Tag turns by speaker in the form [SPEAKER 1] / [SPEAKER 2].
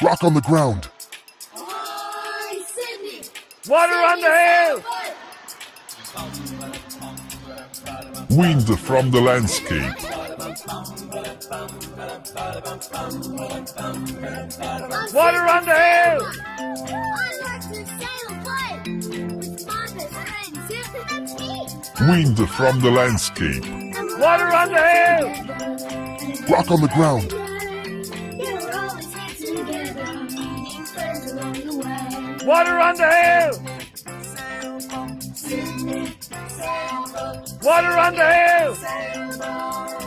[SPEAKER 1] Rock on the ground.
[SPEAKER 2] Water on the hill!
[SPEAKER 1] Wind from the landscape.
[SPEAKER 2] Water on the hill!
[SPEAKER 1] Wind from the landscape.
[SPEAKER 2] Water on the hill!
[SPEAKER 1] Rock on the ground.
[SPEAKER 2] Water on the hill! Water on the hill!